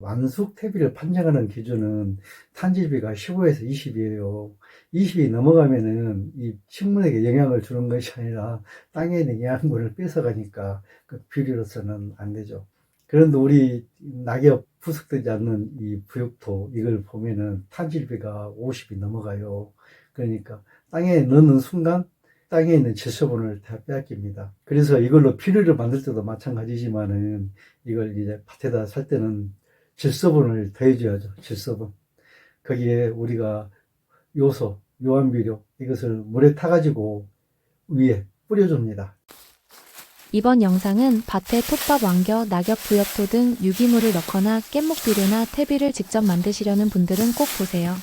완숙 퇴비를 판정하는 기준은 탄질비가 15에서 20이에요. 20이 넘어가면은 이 식물에게 영향을 주는 것이 아니라 땅에 있는 영양분을 뺏어가니까 그 비료로서는 안 되죠. 그런데 우리 낙엽 부숙되지 않는 이 부육토 이걸 보면은 탄질비가 50이 넘어가요. 그러니까 땅에 넣는 순간 땅에 있는 질소분을 다 빼앗깁니다. 그래서 이걸로 비료를 만들 때도 마찬가지지만은 이걸 이제 밭에다 살 때는 질소분을 더해줘야죠. 질소분. 거기에 우리가 요소, 요한비료 이것을 물에 타가지고 위에 뿌려줍니다. 이번 영상은 밭에 톱밥 왕겨, 낙엽, 부엽토 등 유기물을 넣거나 깻목 비료나 퇴비를 직접 만드시려는 분들은 꼭 보세요.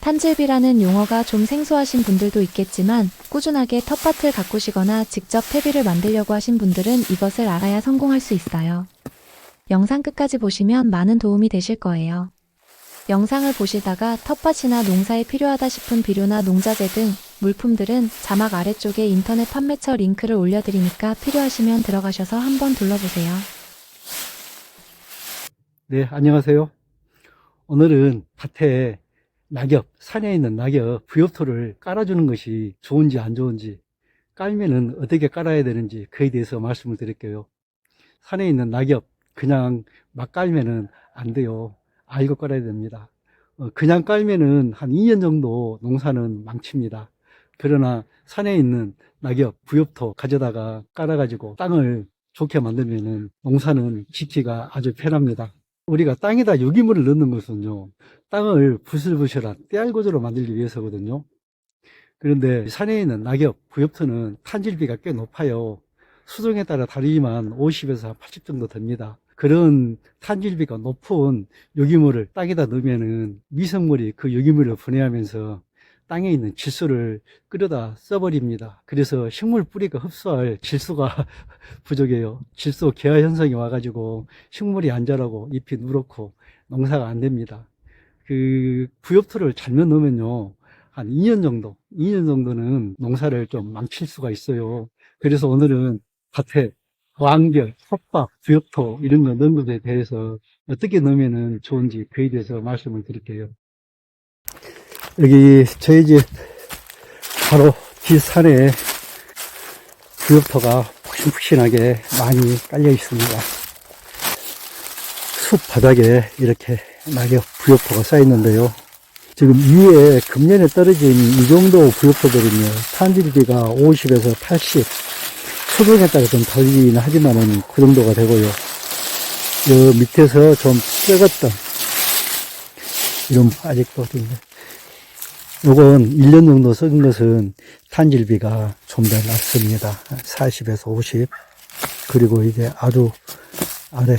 탄질비라는 용어가 좀 생소하신 분들도 있겠지만 꾸준하게 텃밭을 가꾸시거나 직접 퇴비를 만들려고 하신 분들은 이것을 알아야 성공할 수 있어요. 영상 끝까지 보시면 많은 도움이 되실 거예요. 영상을 보시다가 텃밭이나 농사에 필요하다 싶은 비료나 농자재 등 물품들은 자막 아래쪽에 인터넷 판매처 링크를 올려드리니까 필요하시면 들어가셔서 한번 둘러보세요. 네, 안녕하세요. 오늘은 밭에 낙엽, 산에 있는 낙엽, 부엽토를 깔아주는 것이 좋은지 안 좋은지, 깔면은 어떻게 깔아야 되는지 그에 대해서 말씀을 드릴게요. 산에 있는 낙엽, 그냥 막 깔면은 안 돼요. 알고 깔아야 됩니다. 그냥 깔면은 한 2년 정도 농사는 망칩니다. 그러나 산에 있는 낙엽, 부엽토 가져다가 깔아가지고 땅을 좋게 만들면은 농사는 짓기가 아주 편합니다. 우리가 땅에다 유기물을 넣는 것은요, 땅을 부슬부슬한 떼알구조로 만들기 위해서거든요. 그런데 산에 있는 낙엽, 부엽토는 탄질비가 꽤 높아요. 수종에 따라 다르지만 50에서 80 정도 됩니다. 그런 탄질비가 높은 유기물을 땅에다 넣으면은 미생물이 그 유기물을 분해하면서 땅에 있는 질소를 끌어다 써버립니다. 그래서 식물 뿌리가 흡수할 질소가 부족해요. 질소 계화 현상이 와가지고 식물이 안 자라고 잎이 누렇고 농사가 안 됩니다. 그 부엽토를 잘못 넣으면요, 한 2년 정도는 농사를 좀 망칠 수가 있어요. 그래서 오늘은 밭에 왕겨, 텃밥, 부엽토 이런 거 넣는 것에 대해서 어떻게 넣으면 좋은지 그에 대해서 말씀을 드릴게요. 여기 저희 집 바로 뒷산에 부엽토가 푹신푹신하게 많이 깔려 있습니다. 숲 바닥에 이렇게 낙엽 부엽토가 쌓여 있는데요. 지금 위에 금년에 떨어진 이 정도 부엽토들은요, 탄질비가 50에서 80, 수종에 따라 좀 다르긴 하지만은 그 정도가 되고요. 요 밑에서 좀 썩었던, 이런 아직도 좀, 요건 1년 정도 썩은 것은 탄질비가 좀 더 낮습니다. 40에서 50. 그리고 이제 아주 아래,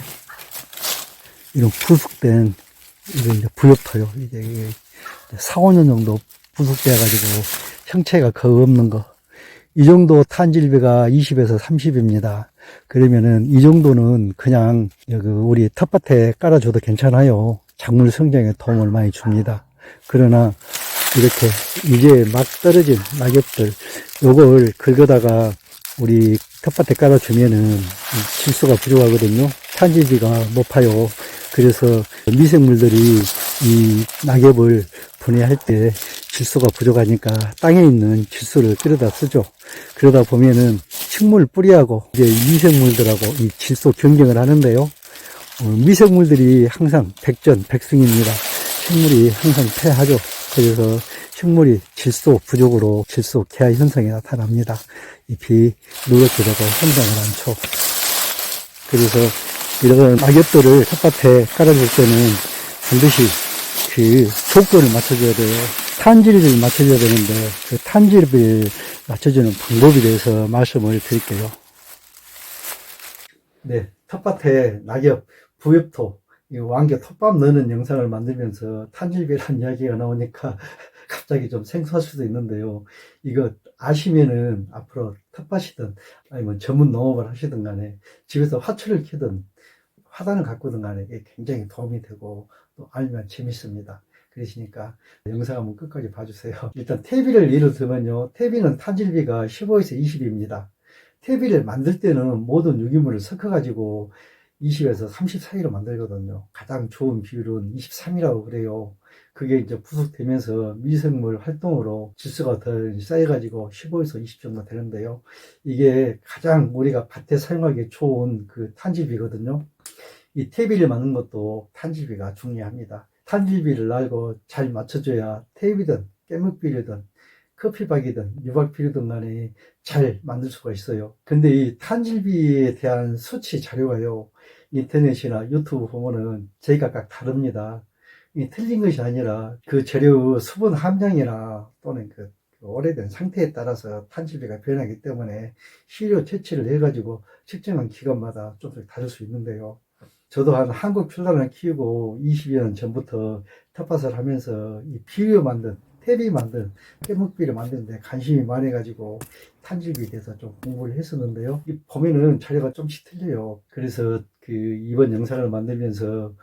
이런 부숙된, 이게 이제 부엽토요. 이게 4, 5년 정도 부숙돼가지고 형체가 거의 없는 거. 이 정도 탄질비가 20에서 30입니다. 그러면은 이 정도는 그냥 여기 우리 텃밭에 깔아줘도 괜찮아요. 작물 성장에 도움을 많이 줍니다. 그러나 이렇게 이제 막 떨어진 낙엽들, 요걸 긁어다가 우리 텃밭에 깔아주면은 질소가 부족하거든요. 탄질비가 높아요. 그래서 미생물들이 이 낙엽을 분해할 때 질소가 부족하니까 땅에 있는 질소를 끌어다 쓰죠. 그러다 보면은 식물 뿌리하고 이제 미생물들하고 이 질소 경쟁을 하는데요. 미생물들이 항상 백전백승입니다. 식물이 항상 패하죠. 그래서 식물이 질소 부족으로 질소 계하 현상이 나타납니다. 잎이 누렇게 되고 성장을 않죠. 그래서 이런 낙엽들을 텃밭에 깔아줄 때는 반드시 그 조건을 맞춰줘야 돼요. 탄질비를 맞춰줘야 되는데 그 탄질비를 맞춰주는 방법에 대해서 말씀을 드릴게요. 네, 텃밭에 낙엽, 부엽토, 이 왕겨 텃밥 넣는 영상을 만들면서 탄질비라는 이야기가 나오니까 갑자기 좀 생소할 수도 있는데요. 이거 아시면은 앞으로 텃밭이든 아니면 전문 농업을 하시든 간에 집에서 화초를 키든 화단을 가꾸든 간에 이게 굉장히 도움이 되고 또 알면 재밌습니다. 그러시니까 영상 한번 끝까지 봐주세요. 일단 퇴비를 예를 들면요. 퇴비는 탄질비가 15에서 20입니다. 퇴비를 만들 때는 모든 유기물을 섞어가지고 20에서 30 사이로 만들거든요. 가장 좋은 비율은 23이라고 그래요. 그게 이제 부숙되면서 미생물 활동으로 질소가 더 쌓여가지고 15에서 20 정도 되는데요. 이게 가장 우리가 밭에 사용하기 좋은 그 탄질비거든요. 이 퇴비를 맞는 것도 탄질비가 중요합니다. 탄질비를 알고 잘 맞춰줘야 퇴비든 깨묵비료든 커피박이든 유박비료든 간에 잘 만들 수가 있어요. 근데 이 탄질비에 대한 수치 자료가요, 인터넷이나 유튜브 보면은 제각각 다릅니다. 이 틀린 것이 아니라 그 재료 수분 함량이나 또는 그 오래된 상태에 따라서 탄질비가 변하기 때문에 시료 채취를 해가지고 측정한 기간마다 조금씩 다를 수 있는데요. 저도 한 한국 출란을 키우고 20여 년 전부터 텃밭을 하면서 이 비료 만든, 퇴비 만든, 깨묵비료 만드는데 관심이 많아가지고 탄질비에 대해서 좀 공부를 했었는데요. 이 보면은 자료가 좀씩 틀려요. 그래서 그 이번 영상을 만들면서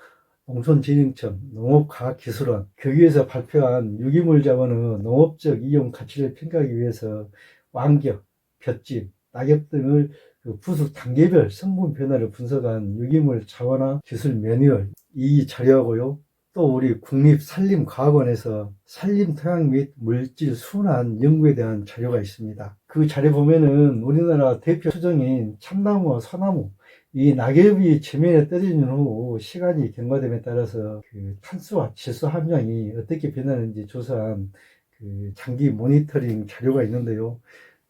농촌진흥청, 농업과학기술원, 거기에서 발표한 유기물 자원의 농업적 이용 가치를 평가하기 위해서 완격, 볏짚, 낙엽 등을 그 부숙 단계별 성분 변화를 분석한 유기물 자원화 기술 매뉴얼, 이 자료하고요. 또 우리 국립산림과학원에서 산림 토양 및 물질 순환 연구에 대한 자료가 있습니다. 그 자료 보면은 우리나라 대표 수종인 참나무와 소나무, 이 낙엽이 지면에 떨어진 후 시간이 경과됨에 따라서 그 탄수와 질소 함량이 어떻게 변하는지 조사한 그 장기 모니터링 자료가 있는데요.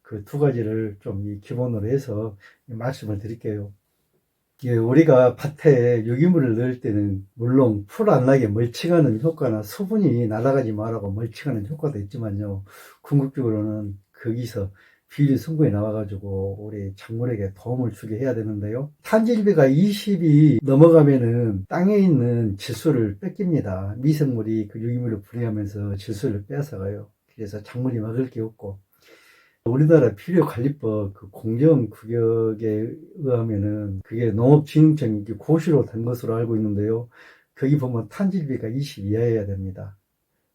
그 두 가지를 좀 이 기본으로 해서 말씀을 드릴게요. 예, 우리가 밭에 유기물을 넣을 때는 물론 풀 안 나게 멀칭하는 효과나 수분이 날아가지 말라고 멀칭하는 효과도 있지만요. 궁극적으로는 거기서 비료 성분이 나와가지고 우리 작물에게 도움을 주게 해야 되는데요. 탄질비가 20이 넘어가면은 땅에 있는 질소를 뺏깁니다. 미생물이 그 유기물을 분해하면서 질소를 빼앗아가요. 그래서 작물이 먹을 게 없고, 우리나라 비료관리법 그 공정구역에 의하면은 그게 농업진흥청 고시로 된 것으로 알고 있는데요. 거기 보면 탄질비가 20 이하여야 됩니다.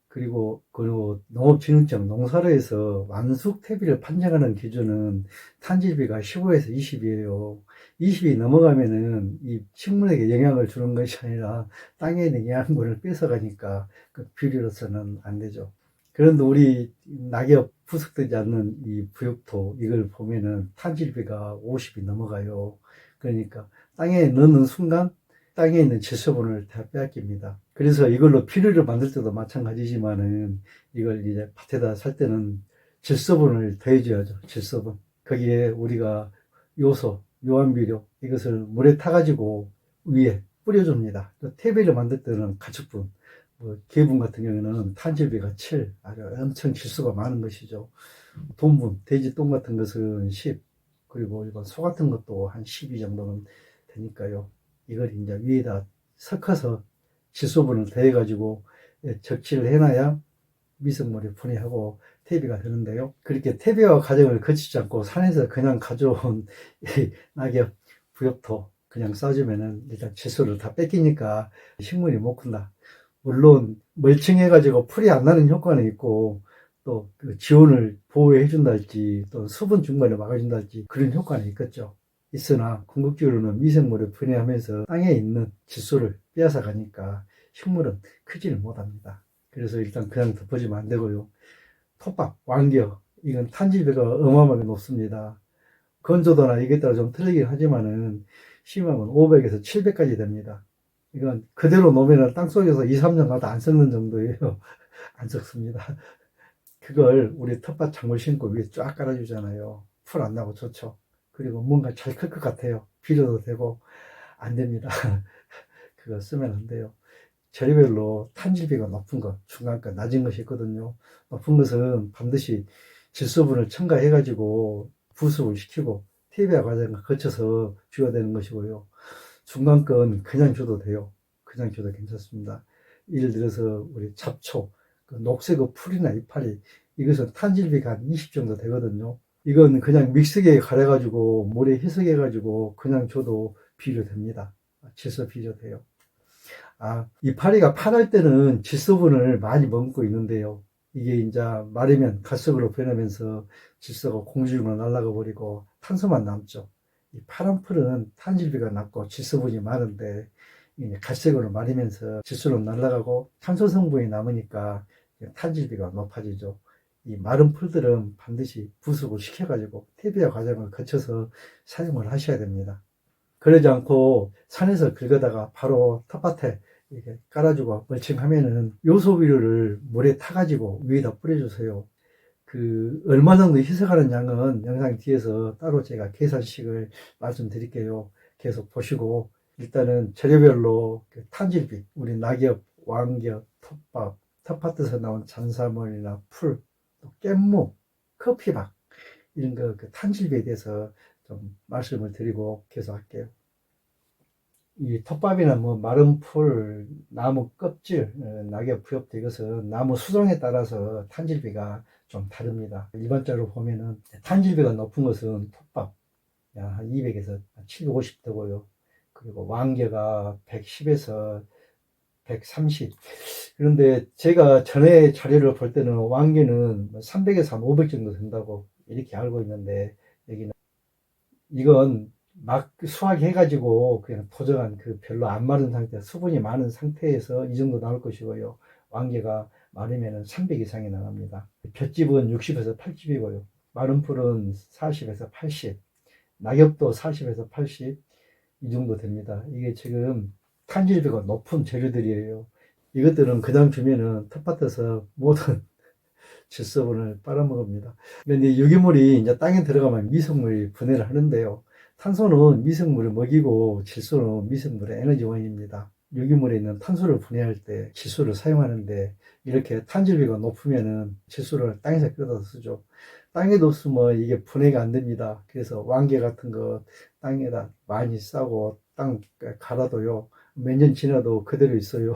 그리고 그 농업진흥청 농사로에서 완숙 퇴비를 판정하는 기준은 탄질비가 15에서 20이에요. 20이 넘어가면은 이 식물에게 영향을 주는 것이 아니라 땅에 있는 영양분을 뺏어가니까 그 비료로서는 안 되죠. 그런데 우리 낙엽 부숙되지 않는 이 부육토, 이걸 보면은 탄질비가 50이 넘어가요. 그러니까 땅에 넣는 순간 땅에 있는 질소분을 다 빼앗깁니다. 그래서 이걸로 비료를 만들 때도 마찬가지지만은 이걸 이제 밭에다 살 때는 질소분을 더해줘야죠. 질소분. 거기에 우리가 요소, 요한비료, 이것을 물에 타가지고 위에 뿌려줍니다. 퇴비를 만들 때는 가축분, 개분 같은 경우에는 탄질비가 7, 아주 엄청 질소가 많은 것이죠. 돈분, 돼지 똥 같은 것은 10, 그리고 이건 소 같은 것도 한 12 정도는 되니까요. 이걸 이제 위에다 섞어서 질소분을 더해가지고 적치를 해놔야 미생물이 분해하고 퇴비가 되는데요. 그렇게 퇴비화 과정을 거치지 않고 산에서 그냥 가져온 낙엽, 부엽토 그냥 싸주면은 일단 질소를 다 뺏기니까 식물이 못 큰다. 물론 멀칭해가지고 풀이 안 나는 효과는 있고 또 그 지온을 보호해 준다 할지 또 수분 중간에 막아준다 할지 그런 효과는 있겠죠. 있으나 궁극적으로는 미생물을 분해하면서 땅에 있는 질소를 빼앗아 가니까 식물은 크지를 못합니다. 그래서 일단 그냥 덮어주면 안 되고요. 톱밥, 완겨, 이건 탄질비가 어마어마하게 높습니다. 건조도나 이게 따라 좀 틀리긴 하지만은 심하면 500에서 700까지 됩니다. 이건 그대로 놓으면 땅속에서 2, 3년 가도 안 썩는 정도예요. 안 썩습니다. 그걸 우리 텃밭 작물 심고 위에 쫙 깔아주잖아요. 풀 안 나고 좋죠. 그리고 뭔가 잘 클 것 같아요. 비료도 되고 안 됩니다. 그거 쓰면 안 돼요. 재료별로 탄질비가 높은 것, 중간가 낮은 것이 있거든요. 높은 것은 반드시 질소분을 첨가해가지고 부숙을 시키고 퇴비화 과정을 거쳐서 줘야 되는 것이고요. 중간 건 그냥 줘도 돼요. 그냥 줘도 괜찮습니다. 예를 들어서 우리 잡초, 그 녹색 풀이나 이파리, 이것은 탄질비가 한 20 정도 되거든요. 이건 그냥 믹스기에 갈아가지고 물에 희석해가지고 그냥 줘도 비료됩니다. 질소 비료돼요. 이파리가 파랄 때는 질소분을 많이 머금고 있는데요. 이게 이제 마르면 갈색으로 변하면서 질소가 공중으로 날아가 버리고 탄소만 남죠. 이 파란 풀은 탄질비가 낮고 질소분이 많은데 이제 갈색으로 마르면서 질소는 날아가고 탄소 성분이 남으니까 탄질비가 높아지죠. 이 마른 풀들은 반드시 부숙을 시켜가지고 퇴비화 과정을 거쳐서 사용을 하셔야 됩니다. 그러지 않고 산에서 긁어다가 바로 텃밭에 이렇게 깔아주고 멀칭하면은 요소비료를 물에 타가지고 위에다 뿌려주세요. 그 얼마 정도 희석하는 양은 영상 뒤에서 따로 제가 계산식을 말씀드릴게요. 계속 보시고 일단은 재료별로 그 탄질비, 우리 낙엽, 왕겹, 텃밥, 텃밭에서 나온 잔사물이나 풀, 또 깻묵, 커피박 이런 그 탄질비에 대해서 좀 말씀을 드리고 계속 할게요. 이 텃밥이나 뭐 마른 풀, 나무 껍질, 낙엽, 부엽도 이것은 나무 수종에 따라서 탄질비가 좀 다릅니다. 일반적으로 보면은 탄질비가 높은 것은 텃밥 한 200에서 750 되고요. 그리고 왕겨가 110에서 130. 그런데 제가 전에 자료를 볼 때는 왕겨는 300에서 500 정도 된다고 이렇게 알고 있는데 여기는 이건 막 수확해가지고 그냥 도정한 그 별로 안 마른 상태, 수분이 많은 상태에서 이 정도 나올 것이고요. 왕개가 마르면은 300 이상이 나갑니다. 볏짚은 60에서 80이고요. 마른 풀은 40에서 80, 낙엽도 40에서 80, 이 정도 됩니다. 이게 지금 탄질비가 높은 재료들이에요. 이것들은 그냥 주면은 텃밭에서 모든 질소분을 빨아먹습니다. 그런데 유기물이 이제 땅에 들어가면 미생물이 분해를 하는데요. 탄소는 미생물을 먹이고 질소는 미생물의 에너지원입니다. 유기물에 있는 탄소를 분해할 때 질소를 사용하는데 이렇게 탄질비가 높으면은 질소를 땅에서 끌어다 쓰죠. 땅에 뒀으면 이게 분해가 안 됩니다. 그래서 왕개 같은 거 땅에다 많이 싸고 땅 갈아도요. 몇 년 지나도 그대로 있어요.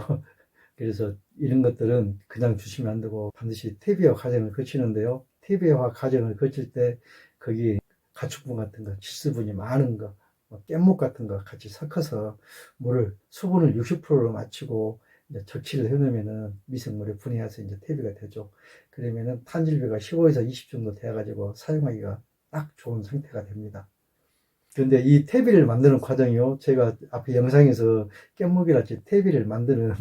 그래서 이런 것들은 그냥 주시면 안 되고 반드시 퇴비화 과정을 거치는데요. 퇴비화 과정을 거칠 때 거기 가축분 같은 거, 질소분이 많은 거, 뭐 깻목 같은 거 같이 섞어서 물을 수분을 60%로 맞추고 이제 적치를 해놓으면은 미생물이 분해해서 이제 퇴비가 되죠. 그러면은 탄질비가 15에서 20 정도 돼가지고 사용하기가 딱 좋은 상태가 됩니다. 그런데 이 퇴비를 만드는 과정이요. 제가 앞에 영상에서 깻목이랄지 퇴비를 만드는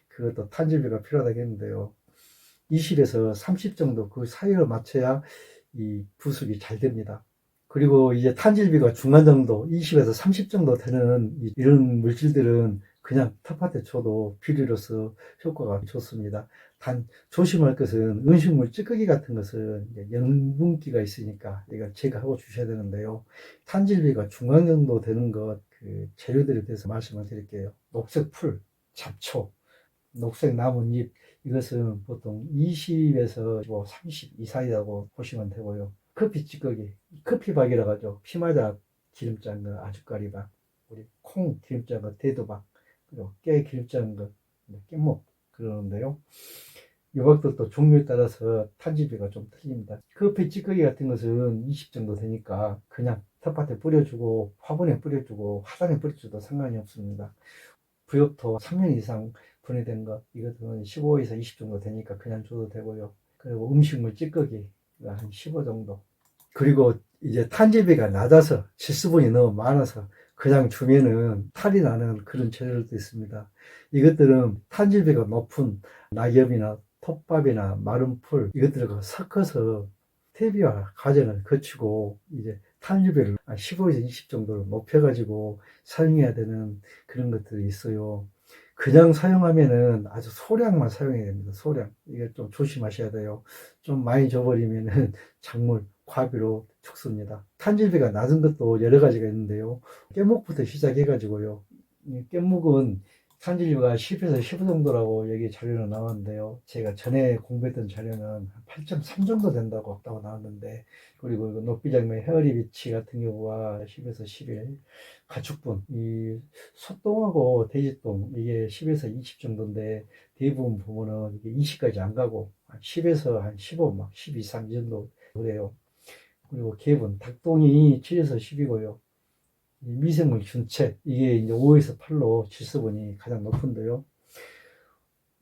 그것도 탄질비가 필요하다고 했는데요. 20에서 30 정도 그 사이를 맞춰야 이 부숙이 잘 됩니다. 그리고 이제 탄질비가 중간 정도 20에서 30 정도 되는 이런 물질들은 그냥 텃밭에 줘도 비료로서 효과가 좋습니다. 단 조심할 것은 음식물 찌꺼기 같은 것은 염분기가 있으니까 이걸 제거하고 주셔야 되는데요. 탄질비가 중간 정도 되는 것 그 재료들에 대해서 말씀을 드릴게요. 녹색 풀, 잡초, 녹색 나뭇잎 이것은 보통 20에서 30 이상이라고 보시면 되고요. 커피 찌꺼기, 커피박이라고 하죠. 피마다 기름 짠 거, 아주까리박, 우리 콩 기름 짠 거, 대도박, 그리고 깨 기름 짠 거, 깻목 그러는데요. 요박들도 종류에 따라서 탄질비가 좀 틀립니다. 커피 찌꺼기 같은 것은 20 정도 되니까 그냥 텃밭에 뿌려주고 화분에 뿌려주고 화단에 뿌려줘도 상관이 없습니다. 부엽토 3년 이상 분해된 것 이것은 15에서 20 정도 되니까 그냥 줘도 되고요. 그리고 음식물 찌꺼기가 한 15 정도. 그리고 이제 탄질비가 낮아서 질소분이 너무 많아서 그냥 주면은 탈이 나는 그런 재료들도 있습니다. 이것들은 탄질비가 높은 낙엽이나 톱밥이나 마른 풀 이것들과 섞어서 퇴비화 과정을 거치고 이제 탄질비를 15에서 20 정도로 높여가지고 사용해야 되는 그런 것들이 있어요. 그냥 사용하면은 아주 소량만 사용해야 됩니다. 소량. 이게 좀 조심하셔야 돼요. 좀 많이 줘버리면은 작물, 과비로 죽습니다. 탄질비가 낮은 것도 여러 가지가 있는데요. 깻목부터 시작해가지고요. 이 깻목은 탄질비가 10에서 15 정도라고 여기 자료로 나왔는데요. 제가 전에 공부했던 자료는 8.3 정도 된다고 없다고 나왔는데, 그리고 녹비장면 헤어리 비치 같은 경우가 10에서 11, 가축분, 이 소똥하고 돼지똥 이게 10에서 20 정도인데 대부분 보면은 이게 20까지 안 가고 10에서 한 15, 막 12, 3 정도 그래요. 그리고 개분, 닭똥이 7에서 10이고요. 미생물 균체, 이게 이제 5에서 8로 질소분이 가장 높은데요.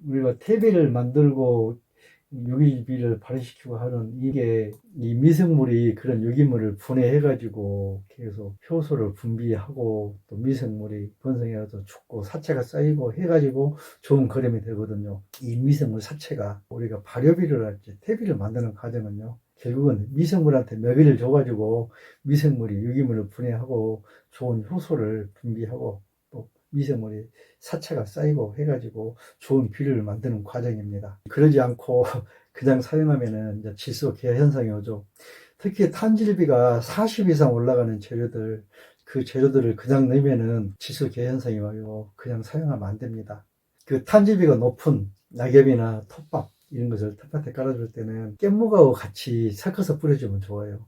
우리가 퇴비를 만들고 유기비를 발휘시키고 하는 이게 이 미생물이 그런 유기물을 분해해가지고 계속 효소를 분비하고 또 미생물이 번성해서 죽고 사체가 쌓이고 해가지고 좋은 거름이 되거든요. 이 미생물 사체가 우리가 발효비를 할지 퇴비를 만드는 과정은요. 결국은 미생물한테 먹이를 줘가지고 미생물이 유기물을 분해하고 좋은 효소를 분비하고 또 미생물이 사체가 쌓이고 해가지고 좋은 비료를 만드는 과정입니다. 그러지 않고 그냥 사용하면은 이제 질소 기하 현상이 오죠. 특히 탄질비가 40 이상 올라가는 재료들, 그 재료들을 그냥 넣으면은 질소 기하 현상이 와요. 그냥 사용하면 안 됩니다. 그 탄질비가 높은 낙엽이나 톱밥 이런 것을 텃밭에 깔아줄 때는 깻묵하고 같이 섞어서 뿌려주면 좋아요.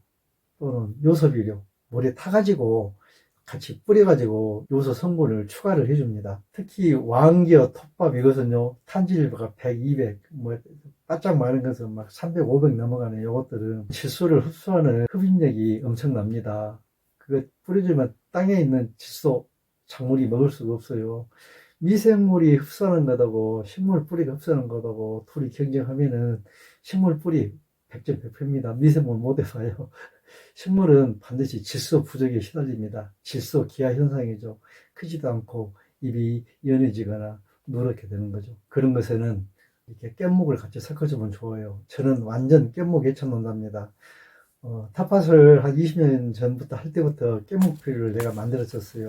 또는 요소비료, 물에 타가지고 같이 뿌려가지고 요소 성분을 추가를 해줍니다. 특히 왕기어, 톱밥 이것은요, 탄질비가 100, 200, 바짝 마른 것은 막 300, 500 넘어가는 요것들은 질소를 흡수하는 흡인력이 엄청납니다. 그거 뿌려주면 땅에 있는 질소, 작물이 먹을 수가 없어요. 미생물이 흡수하는 것하고 식물 뿌리가 흡수하는 것하고 둘이 경쟁하면은 식물 뿌리 100점 100표입니다. 미생물 못 해봐요. 식물은 반드시 질소 부족에 시달립니다. 질소 기하 현상이죠. 크지도 않고 입이 연해지거나 누렇게 되는 거죠. 그런 것에는 이렇게 깻묵을 같이 섞어주면 좋아요. 저는 완전 깻묵 개천논답니다. 텃밭을 한 20년 전부터 할 때부터 깻묵 비료를 내가 만들었었어요.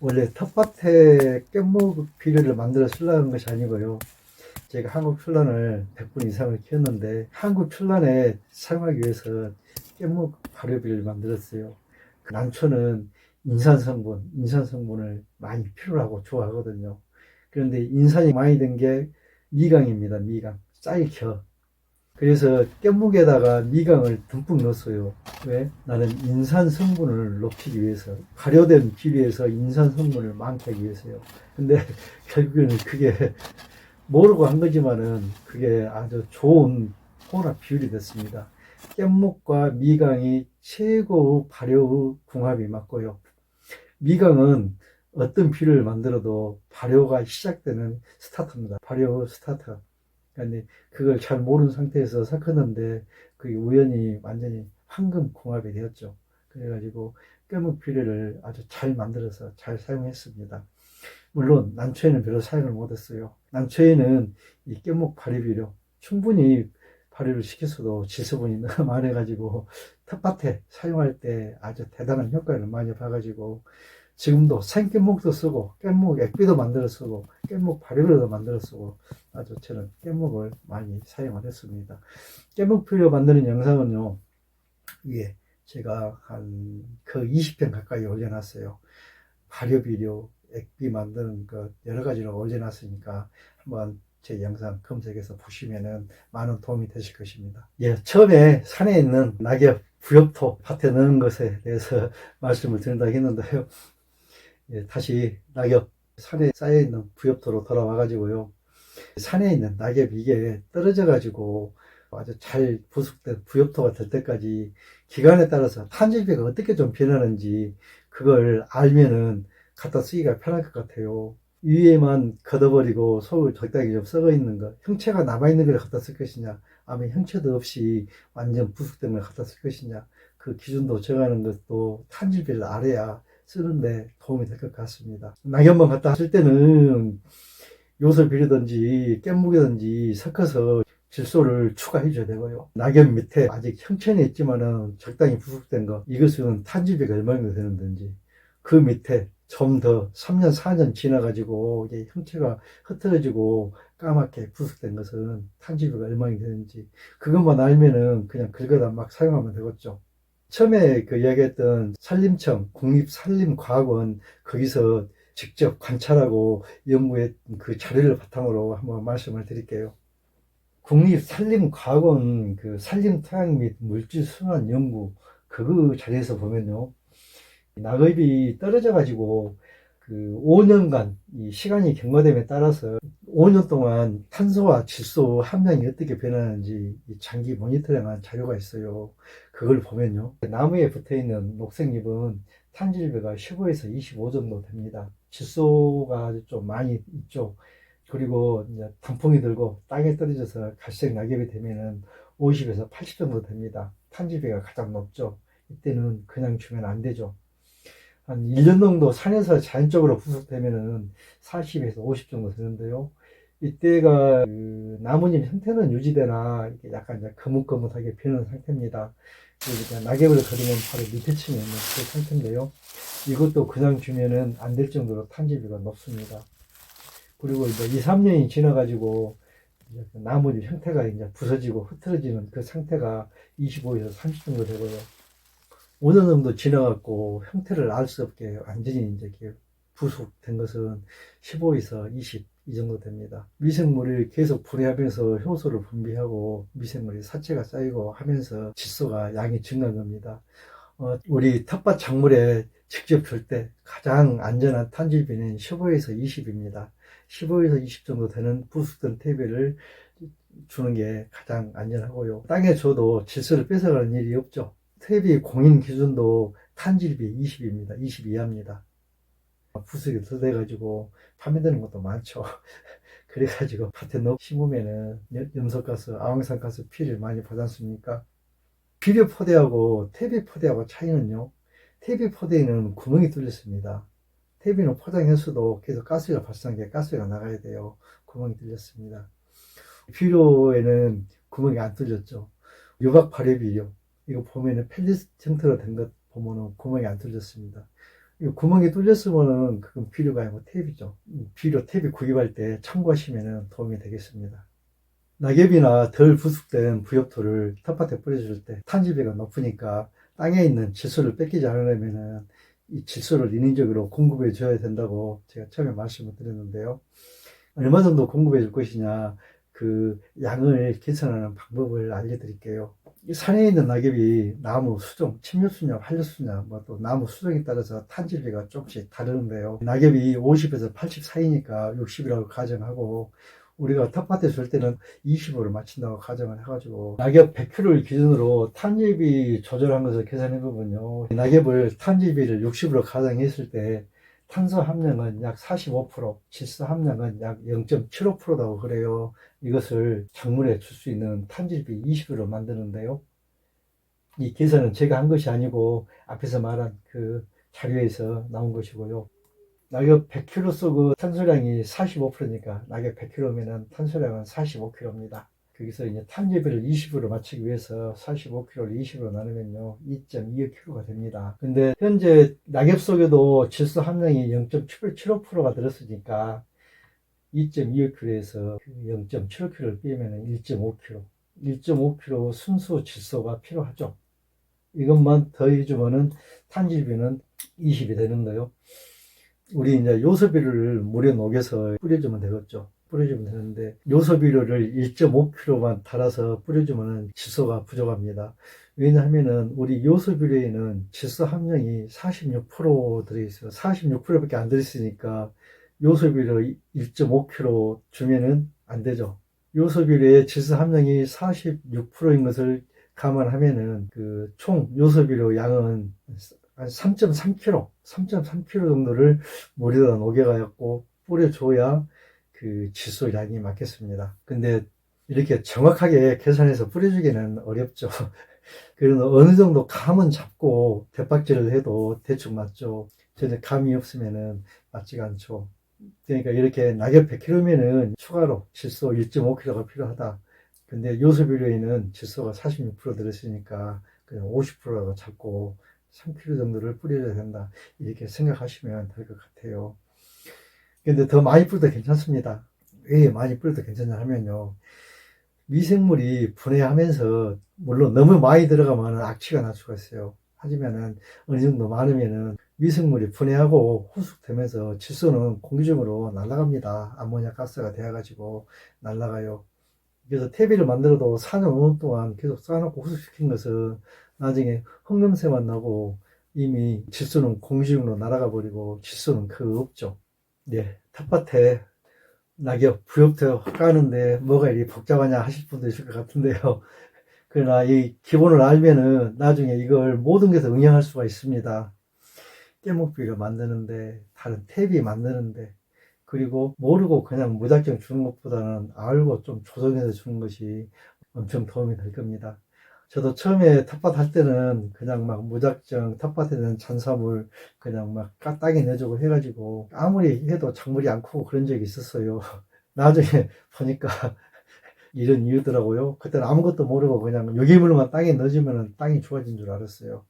원래 텃밭에 깻묵 비료를 만들어 쓰려는 것이 아니고요. 제가 한국 출란을 100분 이상을 키웠는데 한국 출란에 사용하기 위해서 깻묵 발효비를 만들었어요. 그 난초는 인산성분을 많이 필요로 하고 좋아하거든요. 그런데 인산이 많이 든 게 미강입니다. 미강. 쌀겨. 그래서 깻묵에다가 미강을 듬뿍 넣었어요. 왜? 나는 인산 성분을 높이기 위해서, 발효된 비료에서 인산 성분을 많게 하기 위해서요. 근데 결국에는 그게 모르고 한 거지만은 그게 아주 좋은 혼합 비율이 됐습니다. 깻묵과 미강이 최고의 발효의 궁합이 맞고요. 미강은 어떤 비료를 만들어도 발효가 시작되는 스타트입니다. 발효 스타트. 그러니까 그걸 잘 모르는 상태에서 섞었는데 그게 우연히 완전히 황금 궁합이 되었죠. 그래가지고 깻묵 비료를 아주 잘 만들어서 잘 사용했습니다. 물론 난초에는 별로 사용을 못했어요. 난초에는 이 깻묵 발효 비료 충분히 발효를 시켰어도 질소분이 너무 많아가지고 텃밭에 사용할 때 아주 대단한 효과를 많이 봐가지고 지금도 생깻묵도 쓰고 깻묵 액비도 만들어 쓰고 깻묵 발효비료도 만들어 쓰고 아주 저는 깻묵을 많이 사용을 했습니다. 깻묵 비료 만드는 영상은요 위에 제가 한 그 20편 가까이 올려놨어요. 발효비료 액비 만드는 것 여러 가지로 올려놨으니까 한번 제 영상 검색해서 보시면은 많은 도움이 되실 것입니다. 예, 처음에 산에 있는 낙엽, 부엽토 밭에 넣은 것에 대해서 말씀을 드린다고 했는데요. 예, 다시 낙엽, 산에 쌓여있는 부엽토로 돌아와가지고요. 산에 있는 낙엽 이게 떨어져가지고 아주 잘 부숙된 부엽토가 될 때까지 기간에 따라서 탄질비가 어떻게 좀 변하는지 그걸 알면은 갖다 쓰기가 편할 것 같아요. 위에만 걷어버리고 속을 적당히 좀 썩어 있는 것, 형체가 남아있는 걸 갖다 쓸 것이냐, 아니면 형체도 없이 완전 부숙된 걸 갖다 쓸 것이냐, 그 기준도 정하는 것도 탄질비를 알아야 쓰는데 도움이 될 것 같습니다. 낙엽만 갖다 쓸 때는 요소 비료든지 깻묵이든지 섞어서 질소를 추가해 줘야 되고요. 낙엽 밑에 아직 형체는 있지만은 적당히 부숙된 거, 이것은 탄질비가 얼마나 되는지, 그 밑에 좀 더 3년, 4년 지나가지고 이게 형체가 흐트러지고 까맣게 부숙된 것은 탄질비가 얼마나 되는지, 그것만 알면은 그냥 긁어다 막 사용하면 되겠죠. 처음에 그 이야기했던 산림청, 국립산림과학원, 거기서 직접 관찰하고 연구했던 그 자료를 바탕으로 한번 말씀을 드릴게요. 국립산림과학원 그 산림토양 및 물질순환 연구, 그 자리에서 보면요. 낙엽이 떨어져 가지고 그 5년간 이 시간이 경과됨에 따라서 5년 동안 탄소와 질소 함량이 어떻게 변하는지 장기 모니터링한 자료가 있어요. 그걸 보면요. 나무에 붙어 있는 녹색잎은 탄질비가 15에서 25 정도 됩니다. 질소가 좀 많이 있죠. 그리고 이제 단풍이 들고 땅에 떨어져서 갈색 낙엽이 되면은 50에서 80 정도 됩니다. 탄지비가 가장 높죠. 이때는 그냥 주면 안 되죠. 한 1년 정도 산에서 자연적으로 부숙되면은 40에서 50 정도 되는데요. 이때가 그 나뭇잎 형태는 유지되나 이게 약간 이제 거뭇거뭇하게 변한 상태입니다. 그러니까 낙엽을 그리면 바로 밑에 층에 있는 그 상태인데요. 이것도 그냥 주면은 안 될 정도로 탄지비가 높습니다. 그리고 이제 2, 3년이 지나가지고 이제 그 나뭇잎 형태가 이제 부서지고 흐트러지는 그 상태가 25에서 30 정도 되고요. 5년 정도 지나갖고 형태를 알 수 없게 완전히 이제 이렇게 부숙된 것은 15에서 20 이 정도 됩니다. 미생물이 계속 분해하면서 효소를 분비하고 미생물이 사체가 쌓이고 하면서 질소가 양이 증가한 겁니다. 우리 텃밭 작물에 직접 줄 때 가장 안전한 탄질비는 15에서 20입니다. 15에서 20 정도 되는 부숙된 퇴비를 주는 게 가장 안전하고요. 땅에 줘도 질소를 뺏어가는 일이 없죠. 퇴비 공인 기준도 탄질비 20입니다. 20 이하입니다. 부숙이 더 돼가지고 파면되는 것도 많죠. 그래가지고 밭에 넣고 심으면은 염소가스, 아황산가스 피를 많이 받지 않습니까? 비료 포대하고 퇴비 포대하고 차이는요. 퇴비 포대에는 구멍이 뚫렸습니다. 퇴비는 포장했어도 계속 가스가 발생하게 가스가 나가야 돼요. 구멍이 뚫렸습니다. 비료에는 구멍이 안 뚫렸죠. 유박 발효 비료 이거 보면은 펠릿 형태로 된 것 보면은 구멍이 안 뚫렸습니다. 이 구멍이 뚫렸으면은 그건 비료가 아니고 탭이죠. 비료 탭이 구입할 때 참고하시면 도움이 되겠습니다. 낙엽이나 덜 부숙된 부엽토를 텃밭에 뿌려줄 때 탄지비가 높으니까 땅에 있는 질소를 뺏기지 않으려면은 이 질소를 인위적으로 공급해 줘야 된다고 제가 처음에 말씀을 드렸는데요. 얼마 정도 공급해 줄 것이냐 그 양을 계산하는 방법을 알려드릴게요. 산에 있는 낙엽이 나무 수종, 침엽수냐, 활엽수냐, 뭐 또 나무 수종에 따라서 탄질비가 조금씩 다르는데요. 낙엽이 50에서 80 사이니까 60이라고 가정하고 우리가 텃밭에 줄 때는 20으로 맞춘다고 가정을 해가지고 낙엽 100kg를 기준으로 탄질비 조절한 것을 계산해 보면요. 낙엽을 탄질비를 60으로 가정했을 때 탄소 함량은 약 45%, 질소 함량은 약 0.75%라고 그래요. 이것을 작물에 줄 수 있는 탄질비 20으로 만드는데요. 이 계산은 제가 한 것이 아니고 앞에서 말한 그 자료에서 나온 것이고요. 낙엽 100kg 쏘고 탄소량이 45%니까 낙엽 100kg면은 탄소량은 45kg입니다. 거기서 이제 탄질비를 20으로 맞추기 위해서 45kg를 20으로 나누면요 2.25kg가 됩니다. 근데 현재 낙엽 속에도 질소 함량이 0.75%가 들었으니까 2.25kg에서 0.75kg를 빼면 1.5kg 1.5kg 순수 질소가 필요하죠. 이것만 더해주면은 탄질비는 20이 되는데요. 우리 이제 요소비료를 물에 녹여서 뿌려주면 되겠죠. 뿌려주면 되는데 요소비료를 1.5kg만 달아서 뿌려주면 질소가 부족합니다. 왜냐하면은 우리 요소비료에는 질소 함량이 46% 들어있어요. 46%밖에 안 들어있으니까 요소비료 1.5kg 주면은 안 되죠. 요소비료의 질소 함량이 46%인 것을 감안하면은 그 총 요소비료 양은 한 3.3kg, 3.3kg 정도를 물에다 녹여가지고 뿌려줘야 그 질소 양이 맞겠습니다. 근데 이렇게 정확하게 계산해서 뿌려주기는 어렵죠. 그래서 어느 정도 감은 잡고 대박질을 해도 대충 맞죠. 전혀 감이 없으면은 맞지가 않죠. 그러니까 이렇게 낙엽 100kg면은 추가로 질소 1.5kg가 필요하다. 근데 요소비료에는 질소가 46% 들었으니까 그냥 50%라고 잡고 3kg 정도를 뿌려야 된다. 이렇게 생각하시면 될 것 같아요. 근데 더 많이 뿌려도 괜찮습니다. 왜 많이 뿌려도 괜찮냐 하면요. 미생물이 분해하면서 물론 너무 많이 들어가면 악취가 날 수가 있어요. 하지만은 어느 정도 많으면은 미생물이 분해하고 후숙되면서 질소는 공기 중으로 날아갑니다. 암모니아 가스가 되어가지고 날아가요. 그래서 퇴비를 만들어도 4년 5년 동안 계속 쌓아놓고 후숙시킨 것은 나중에 흙냄새만 나고 이미 질소는 공기 중으로 날아가 버리고 질소는 그 없죠. 네, 텃밭에 낙엽, 부엽토 까는데 뭐가 이리 복잡하냐 하실 분도 있을 것 같은데요. 그러나 이 기본을 알면은 나중에 이걸 모든 것에 응용할 수가 있습니다. 깻목비료 만드는데, 다른 퇴비 만드는데, 그리고 모르고 그냥 무작정 주는 것보다는 알고 좀 조정해서 주는 것이 엄청 도움이 될 겁니다. 저도 처음에 텃밭 할 때는 그냥 막 무작정 텃밭에 있는 잔사물 그냥 막 땅에 내주고 해가지고 아무리 해도 작물이 안 크고 그런 적이 있었어요. 나중에 보니까 이런 이유더라고요. 그때는 아무것도 모르고 그냥 유기물만 땅에 넣어주면 땅이 좋아진 줄 알았어요.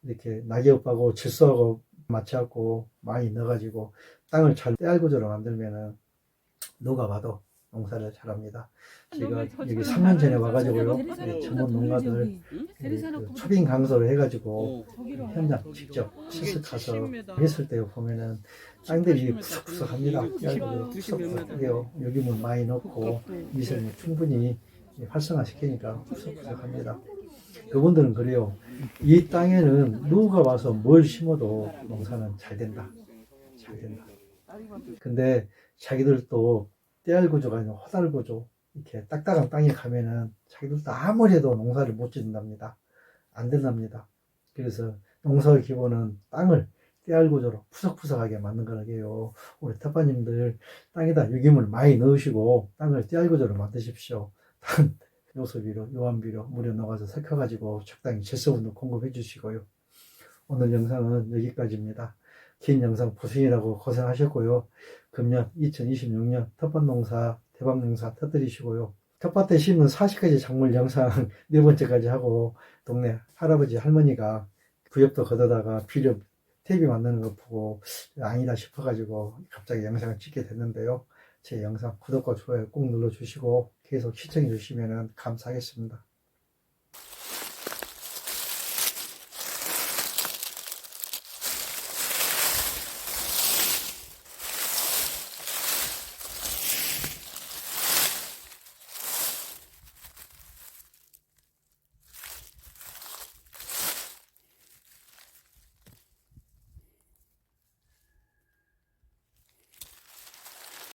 이렇게 낙엽하고 질소하고 맞춰갖고 많이 넣어가지고 땅을 잘 떼알구조로 만들면은 누가 봐도 농사를 잘합니다. 제가 여기 3년 전에 와가지고요, 전문 농가들 그 초빙 강사를 해가지고 현장 직접 실습가서 했을 때 보면은 땅들이 푸석푸석합니다. 얇고 푸석푸석해요. 유기물 많이 넣고 미생물 충분히 활성화시키니까 푸석푸석합니다. 그분들은 그래요. 이 땅에는 누가 와서 뭘 심어도 농사는 잘 된다. 잘 된다. 근데 자기들도 떼알 구조가 아니라 호달 구조, 이렇게 딱딱한 땅에 가면은 자기들도 아무리 해도 농사를 못 짓는답니다. 안 된답니다. 그래서 농사의 기본은 땅을 떼알 구조로 푸석푸석하게 만든 거라고요. 우리 텃밭님들 땅에다 유기물 많이 넣으시고 땅을 떼알 구조로 만드십시오. 요소비료, 요한비료, 물에 넣어서 섞어가지고 적당히 질소분도 공급해 주시고요. 오늘 영상은 여기까지입니다. 긴 영상 보시느라고 고생하셨고요. 금년 2026년 텃밭 농사 대박 농사 터뜨리시고요. 텃밭에 심은 40가지 작물 영상 4번째까지 하고 동네 할아버지 할머니가 구엽도 걷어다가 비료 탭이 만드는 거 보고 아니다 싶어가지고 갑자기 영상을 찍게 됐는데요. 제 영상 구독과 좋아요 꼭 눌러주시고 계속 시청해 주시면 감사하겠습니다.